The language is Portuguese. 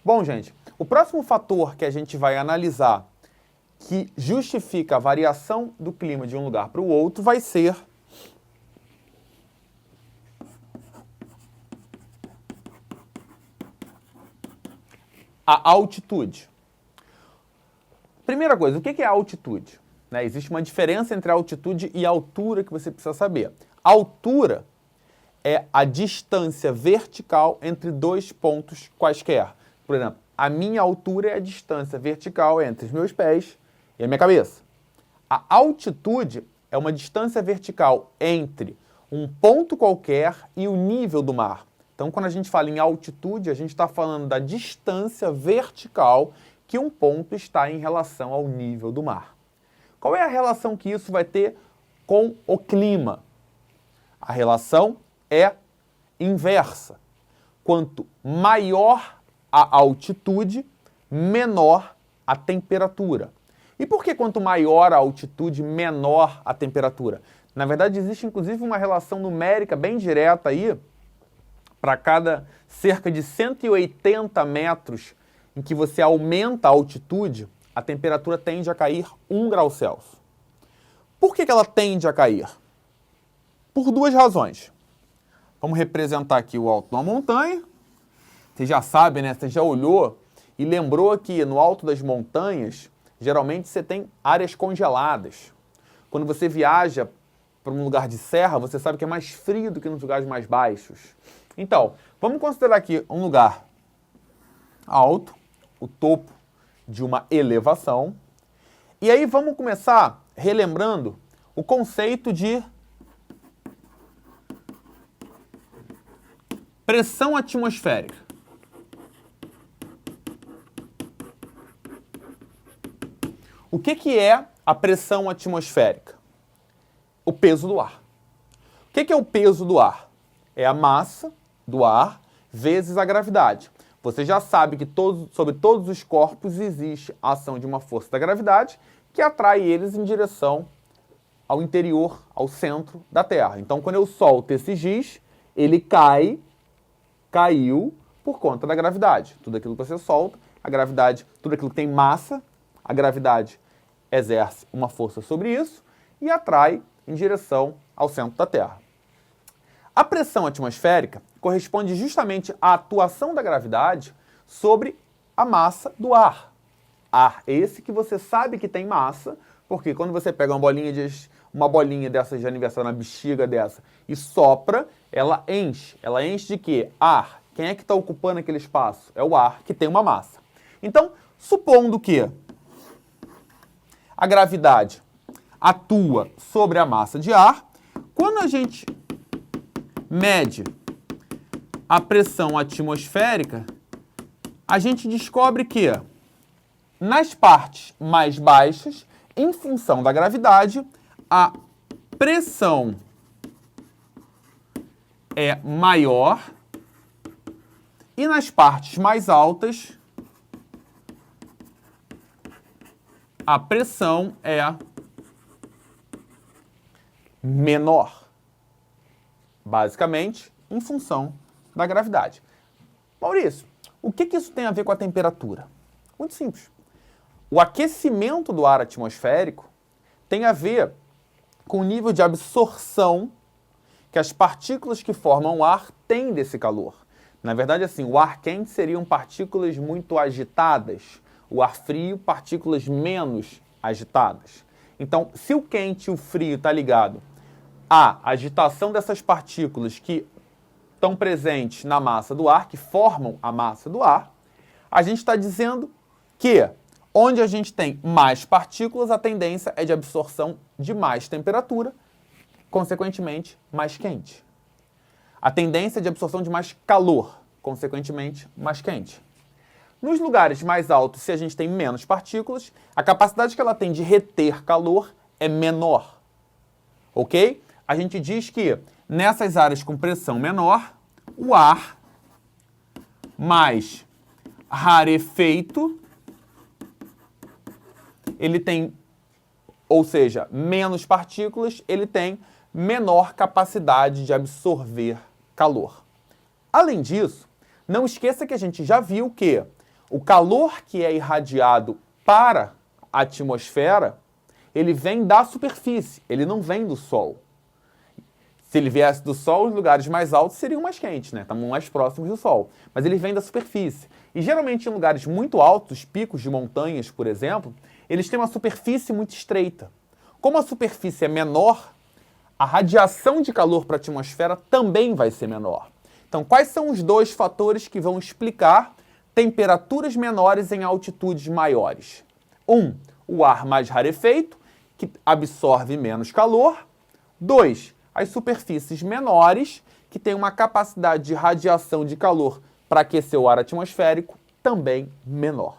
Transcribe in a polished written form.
Bom, gente, o próximo fator que a gente vai analisar que justifica a variação do clima de um lugar para o outro vai ser a altitude. Primeira coisa, o que é a altitude? Existe uma diferença entre a altitude e a altura que você precisa saber. A altura é a distância vertical entre dois pontos quaisquer. Por exemplo, a minha altura é a distância vertical entre os meus pés e a minha cabeça. A altitude é uma distância vertical entre um ponto qualquer e o nível do mar. Então, quando a gente fala em altitude, a gente está falando da distância vertical que um ponto está em relação ao nível do mar. Qual é a relação que isso vai ter com o clima? A relação é inversa. Quanto maior a altitude, menor a temperatura. E por que quanto maior a altitude, menor a temperatura? Na verdade, existe inclusive uma relação numérica bem direta aí, para cada cerca de 180 metros em que você aumenta a altitude, a temperatura tende a cair 1 grau Celsius. Por que ela tende a cair? Por duas razões. Vamos representar aqui o alto de uma montanha. Você já sabe, né? Você já olhou e lembrou que no alto das montanhas, geralmente você tem áreas congeladas. Quando você viaja para um lugar de serra, você sabe que é mais frio do que nos lugares mais baixos. Então, vamos considerar aqui um lugar alto, o topo de uma elevação. E aí vamos começar relembrando o conceito de pressão atmosférica. O que é a pressão atmosférica? O peso do ar. O que é o peso do ar? É a massa do ar vezes a gravidade. Você já sabe que sobre todos os corpos existe a ação de uma força da gravidade que atrai eles em direção ao interior, ao centro da Terra. Então, quando eu solto esse giz, ele caiu por conta da gravidade. Tudo aquilo que você solta, a gravidade, tudo aquilo que tem massa, a gravidade exerce uma força sobre isso e atrai em direção ao centro da Terra. A pressão atmosférica corresponde justamente à atuação da gravidade sobre a massa do ar. Ar esse que você sabe que tem massa, porque quando você pega uma bolinha dessas de aniversário, uma bexiga dessa, e sopra, ela enche. Ela enche de quê? Ar. Quem é que está ocupando aquele espaço? É o ar, que tem uma massa. Então, supondo que a gravidade atua sobre a massa de ar, quando a gente mede a pressão atmosférica, a gente descobre que nas partes mais baixas, em função da gravidade, a pressão é maior e nas partes mais altas, a pressão é menor. Basicamente, em função da gravidade. Maurício, o que isso tem a ver com a temperatura? Muito simples. O aquecimento do ar atmosférico tem a ver com o nível de absorção que as partículas que formam o ar têm desse calor. Na verdade, assim, o ar quente seriam partículas muito agitadas, o ar frio, partículas menos agitadas. Então, se o quente e o frio está ligado à agitação dessas partículas que estão presentes na massa do ar, que formam a massa do ar, a gente está dizendo que onde a gente tem mais partículas, a tendência é de absorção de mais temperatura, consequentemente, mais quente. A tendência é de absorção de mais calor, consequentemente, mais quente. Nos lugares mais altos, se a gente tem menos partículas, a capacidade que ela tem de reter calor é menor. Ok? A gente diz que nessas áreas com pressão menor, o ar mais rarefeito, ele tem, ou seja, menos partículas, ele tem menor capacidade de absorver calor. Além disso, não esqueça que a gente já viu que O calor que é irradiado para a atmosfera, ele vem da superfície, ele não vem do Sol. Se ele viesse do Sol, os lugares mais altos seriam mais quentes, né? Estamos mais próximos do Sol. Mas ele vem da superfície. E geralmente em lugares muito altos, picos de montanhas, por exemplo, eles têm uma superfície muito estreita. Como a superfície é menor, a radiação de calor para a atmosfera também vai ser menor. Então, quais são os dois fatores que vão explicar temperaturas menores em altitudes maiores? O ar mais rarefeito, que absorve menos calor. 2, as superfícies menores, que têm uma capacidade de radiação de calor para aquecer o ar atmosférico também menor.